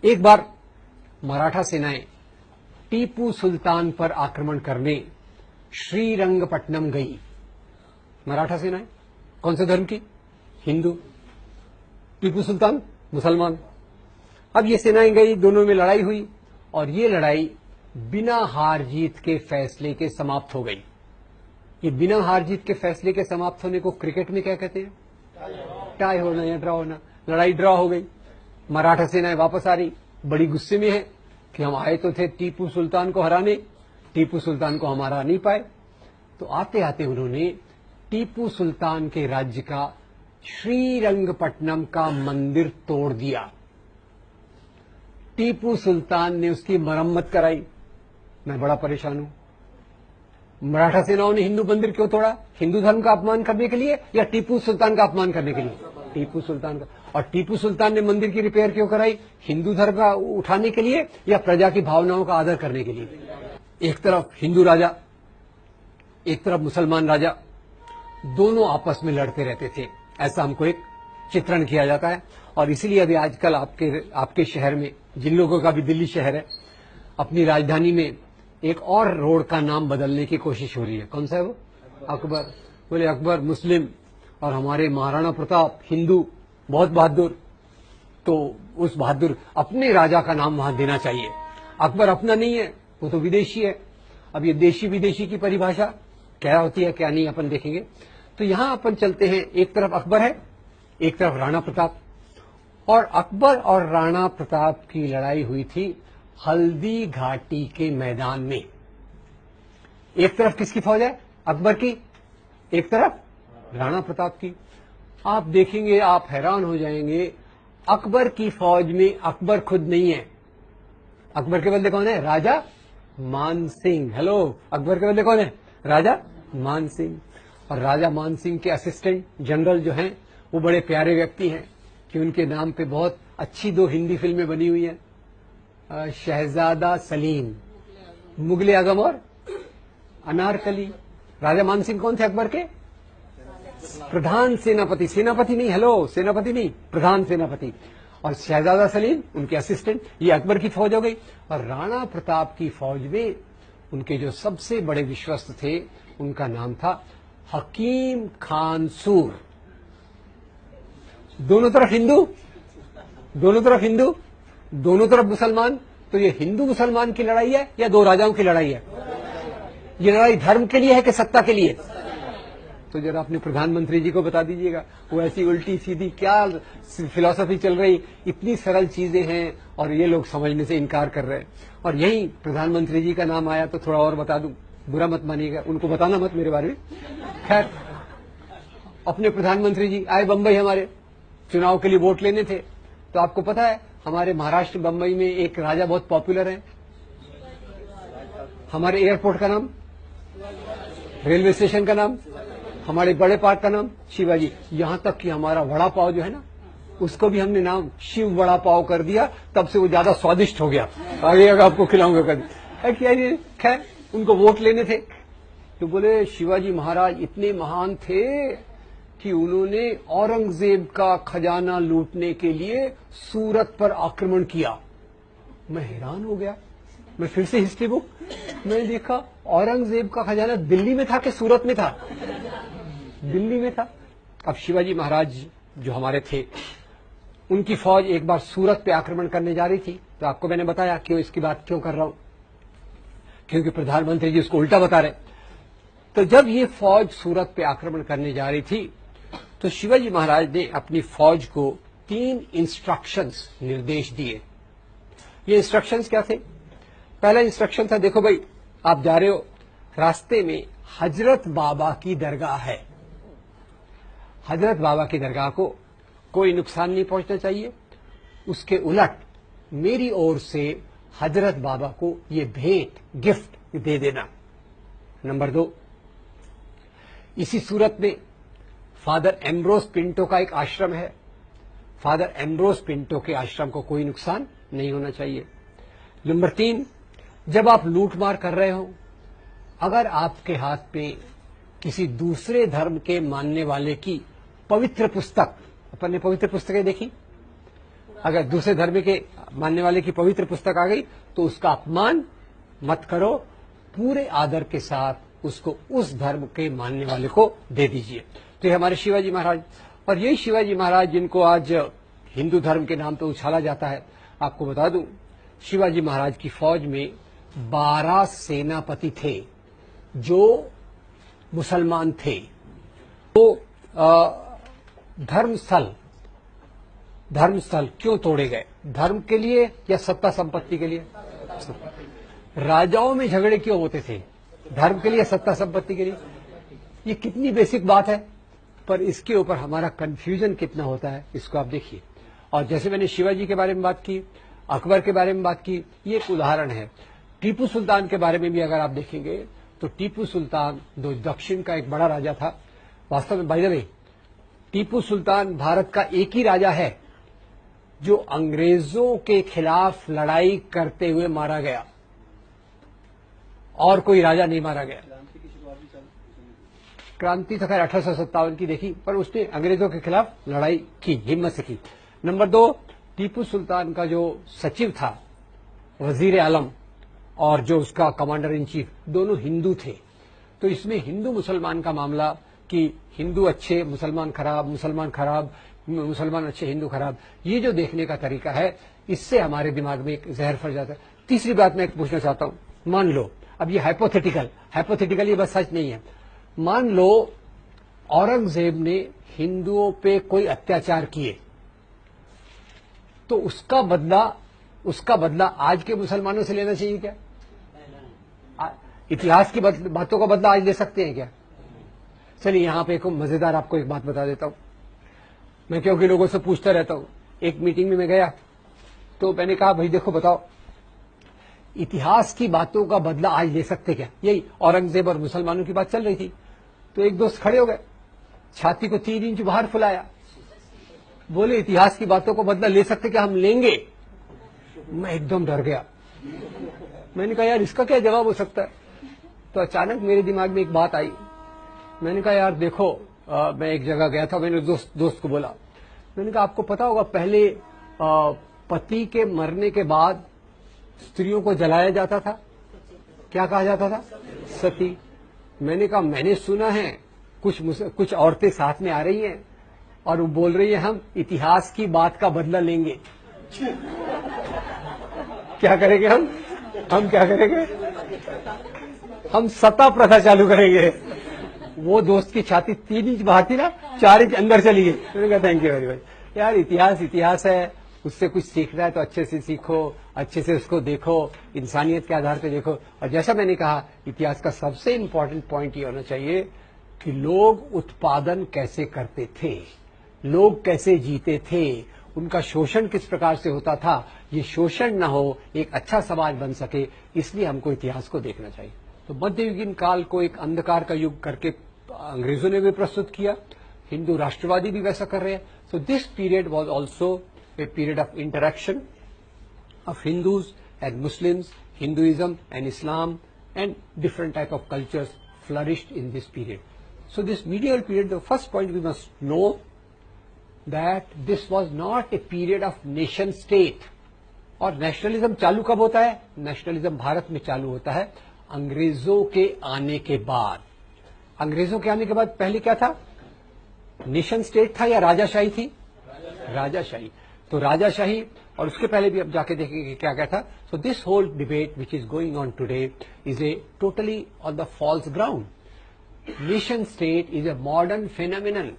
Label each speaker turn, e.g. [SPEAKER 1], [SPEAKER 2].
[SPEAKER 1] एक बार मराठा सेनाएं टीपू सुल्तान पर आक्रमण करने श्रीरंगपट्टनम गई। मराठा सेनाएं कौन से धर्म की? हिंदू। टीपू सुल्तान मुसलमान। अब ये सेनाएं गई, दोनों में लड़ाई हुई और ये लड़ाई बिना हार जीत के फैसले के समाप्त हो गई। ये बिना हार जीत के फैसले के समाप्त होने को क्रिकेट में क्या कहते हैं? टाई होना या ड्रॉ होना। लड़ाई ड्रॉ हो गई। मराठा सेनाएं वापस आ रही, बड़ी गुस्से में है कि हम आए तो थे टीपू सुल्तान को हराने, टीपू सुल्तान को हम हरा नहीं पाए। तो आते आते उन्होंने टीपू सुल्तान के राज्य का श्रीरंगपट्टनम का मंदिर तोड़ दिया। टीपू सुल्तान ने उसकी मरम्मत कराई। मैं बड़ा परेशान हूं। मराठा सेनाओं ने हिंदू मंदिर क्यों तोड़ा? हिंदू धर्म का अपमान करने के लिए या टीपू सुल्तान का अपमान करने के लिए? टीपू सुल्तान का। और टीपू सुल्तान ने मंदिर की रिपेयर क्यों कराई? हिंदू धर्म का उठाने के लिए या प्रजा की भावनाओं का आदर करने के लिए? एक तरफ हिंदू राजा, एक तरफ मुसलमान राजा, दोनों आपस में लड़ते रहते थे। ऐसा हमको एक चित्रण किया जाता है। और इसीलिए अभी आजकल आपके शहर में, जिन लोगों का भी दिल्ली शहर है, अपनी राजधानी में एक और रोड का नाम बदलने की कोशिश हो रही है। कौन सा है वो? अकबर। बोले अकबर मुस्लिम और हमारे महाराणा प्रताप हिंदू, बहुत बहादुर। तो उस बहादुर अपने राजा का नाम वहां देना चाहिए। अकबर अपना नहीं है, वो तो विदेशी है। अब ये देशी विदेशी की परिभाषा क्या होती है क्या नहीं अपन देखेंगे। तो यहां अपन चलते हैं, एक तरफ अकबर है, एक तरफ राणा प्रताप। और अकबर और राणा प्रताप की लड़ाई हुई थी हल्दी घाटी के मैदान में। एक तरफ किसकी फौज है? अकबर की। एक तरफ राणा प्रताप की। आप देखेंगे, आप हैरान हो जाएंगे, अकबर की फौज में अकबर खुद नहीं है। अकबर के बदले कौन है? राजा मान सिंह। हेलो, अकबर के बदले कौन है? राजा मान सिंह। और राजा मान सिंह के असिस्टेंट जनरल जो हैं, वो बड़े प्यारे व्यक्ति हैं कि उनके नाम पे बहुत अच्छी 2 हिंदी फिल्में बनी हुई हैं, शहजादा सलीम, मुगले आजम और अनारकली। राजा मान सिंह कौन थे अकबर के? प्रधान सेनापति। सेनापति नहीं, हेलो, सेनापति नहीं, प्रधान सेनापति। और शहजादा सलीम उनके असिस्टेंट। ये अकबर की फौज हो गई। और राणा प्रताप की फौज में उनके जो सबसे बड़े विश्वस्त थे, उनका नाम था हकीम खान सूर। दोनों तरफ हिंदू, दोनों तरफ हिंदू, दोनों तरफ मुसलमान। तो ये हिंदू मुसलमान की लड़ाई है या 2 राजाओं की लड़ाई है? ये लड़ाई धर्म के लिए है कि सत्ता के लिए? तो जरा अपने प्रधानमंत्री जी को बता दीजिएगा। वो ऐसी उल्टी सीधी क्या फिलॉसफी चल रही, इतनी सरल चीजें हैं और ये लोग समझने से इनकार कर रहे हैं। और यही प्रधानमंत्री जी का नाम आया तो थोड़ा और बता दूं, बुरा मत मानिएगा, उनको बताना मत मेरे बारे में। खैर, अपने प्रधानमंत्री जी आए बंबई, हमारे चुनाव के लिए वोट लेने थे। तो आपको पता है हमारे महाराष्ट्र बंबई में एक राजा बहुत पॉपुलर है। हमारे एयरपोर्ट का नाम, रेलवे स्टेशन का नाम, हमारे बड़े पार्क का नाम शिवाजी। यहां तक कि हमारा वड़ा पाव जो है ना, उसको भी हमने नाम शिव वड़ा पाव कर दिया, तब से वो ज्यादा स्वादिष्ट हो गया। आगे अगर आपको खिलाऊंगा कभी। क्या ये खैर, उनको वोट लेने थे तो बोले शिवाजी महाराज इतने महान थे कि उन्होंने औरंगजेब का खजाना लूटने के लिए सूरत पर आक्रमण किया। मैं हैरान हो गया। मैं फिर से हिस्ट्री बुक मैंने देखा, औरंगजेब का खजाना दिल्ली में था कि सूरत में था? दिल्ली में था। अब शिवाजी महाराज जो हमारे थे, उनकी फौज एक बार सूरत पे आक्रमण करने जा रही थी। तो आपको मैंने बताया क्यों इसकी बात क्यों कर रहा हूं, क्योंकि प्रधानमंत्री जी उसको उल्टा बता रहे। तो जब ये फौज सूरत पे आक्रमण करने जा रही थी तो शिवाजी महाराज ने अपनी फौज को 3 इंस्ट्रक्शंस, निर्देश दिए। ये इंस्ट्रक्शंस क्या थे? पहला इंस्ट्रक्शन था, देखो भाई आप जा रहे हो, रास्ते में हजरत बाबा की दरगाह है। हजरत बाबा की दरगाह को कोई नुकसान नहीं पहुंचना चाहिए। उसके उलट मेरी ओर से हजरत बाबा को ये भेंट, गिफ्ट दे देना। नंबर 2, इसी सूरत में फादर एम्ब्रोस पिंटो का एक आश्रम है। फादर एम्ब्रोस पिंटो के आश्रम को कोई नुकसान नहीं होना चाहिए। नंबर 3, जब आप लूटमार कर रहे हो, अगर आपके हाथ पे किसी दूसरे धर्म के मानने वाले की पवित्र पुस्तक, अपन ने पवित्र पुस्तकें देखी, अगर दूसरे धर्म के मानने वाले की पवित्र पुस्तक आ गई तो उसका अपमान मत करो, पूरे आदर के साथ उसको उस धर्म के मानने वाले को दे दीजिए। तो ये हमारे शिवाजी महाराज, और यही शिवाजी महाराज जिनको आज हिंदू धर्म के नाम पर उछाला जाता है। आपको बता दूं, शिवाजी महाराज की फौज में 12 सेनापति थे जो मुसलमान थे। तो धर्मस्थल क्यों तोड़े गए? धर्म के लिए या सत्ता संपत्ति के लिए? राजाओं में झगड़े क्यों होते थे? धर्म के लिए, सत्ता संपत्ति के लिए? ये कितनी बेसिक बात है, पर इसके ऊपर हमारा कंफ्यूजन कितना होता है, इसको आप देखिए। और जैसे मैंने शिवाजी के बारे में बात की, अकबर के बारे में बात की, ये एक उदाहरण है। टीपू सुल्तान के बारे में भी अगर आप देखेंगे तो टीपू सुल्तान दक्षिण का एक बड़ा राजा था। वास्तव में by the way, Tipu Sultan Bharat का एक ही राजा है जो अंग्रेजों के खिलाफ लड़ाई करते हुए मारा गया, और कोई राजा नहीं मारा गया। क्रांति तो खैर 1857 की देखी, पर उसने अंग्रेजों के खिलाफ लड़ाई की, हिम्मत से की। नंबर 2, टीपू सुल्तान का जो सचिव था वजीर आलम और जो उसका कमांडर इन चीफ, दोनों हिंदू थे। तो इसमें हिंदू मुसलमान का मामला कि हिंदू अच्छे मुसलमान खराब, मुसलमान खराब मुसलमान अच्छे हिंदू खराब, ये जो देखने का तरीका है, इससे हमारे दिमाग में एक जहर फैल जाता है। तीसरी बात मैं एक पूछना चाहता हूं, मान लो, अब ये हाइपोथेटिकल, ये बस सच नहीं है। मान लो औरंगजेब ने हिंदुओं पे कोई अत्याचार किए, तो उसका बदला आज के मुसलमानों से लेना चाहिए क्या? इतिहास की बातों का बदला आज ले सकते हैं क्या? चलिए यहां पे एक मजेदार आपको एक बात बता देता हूं। मैं क्योंकि लोगों से पूछता रहता हूं, एक मीटिंग में मैं गया तो मैंने कहा, भाई देखो बताओ, इतिहास की बातों का बदला आज ले सकते क्या? यही औरंगजेब और मुसलमानों की बात चल रही थी। तो एक दोस्त खड़े हो गए, छाती को 3 इंच बाहर फुलाया, बोले इतिहास की बातों को बदला ले सकते क्या? हम लेंगे। मैं एकदम डर गया। मैंने कहा यार इसका क्या जवाब हो सकता है? तो अचानक मेरे दिमाग में एक बात आई। मैंने कहा यार देखो, मैं एक जगह गया था, मैंने दोस्त को बोला, मैंने कहा आपको पता होगा पहले पति के मरने के बाद स्त्रियों को जलाया जाता था, क्या कहा जाता था? सती। मैंने कहा मैंने सुना है कुछ औरतें साथ में आ रही हैं और वो बोल रही है हम इतिहास की बात का बदला लेंगे। क्या करेंगे हम क्या करेंगे? हम सत्ता प्रथा चालू करेंगे। वो दोस्त की छाती 3 इंच बाहर थी ना, 4 इंच अंदर चली गई। मैंने कहा थैंक यू वेरी मच। यार इतिहास है, उससे कुछ सीखना है तो अच्छे से सीखो, अच्छे से उसको देखो, इंसानियत के आधार पर देखो। और जैसा मैंने कहा, इतिहास का सबसे इंपॉर्टेंट पॉइंट ये होना चाहिए कि लोग उत्पादन कैसे करते थे, लोग कैसे जीते थे, उनका शोषण किस प्रकार से होता था। ये शोषण न हो, एक अच्छा समाज बन सके, इसलिए हमको इतिहास को देखना चाहिए। तो मध्ययुगीन काल को एक अंधकार का युग करके अंग्रेजों ने भी प्रस्तुत किया, हिंदू राष्ट्रवादी भी वैसा कर रहे हैं। So this period was also a period of interaction of Hindus and Muslims, Hinduism and Islam and different type of cultures flourished in this period. So this medieval period, the first point we must know that this was not a period of nation state. और nationalism चालू कब होता है? Nationalism Bharat में चालू होता है अंग्रेजों के आने के बाद। अंग्रेजों के आने के बाद पहले क्या था? नेशन स्टेट था या राजाशाही थी? राजाशाही। तो राजाशाही, और उसके पहले भी अब जाके देखेंगे क्या क्या था। So this whole debate which is going on today is a totally on the false ground. Nation state is a modern phenomenon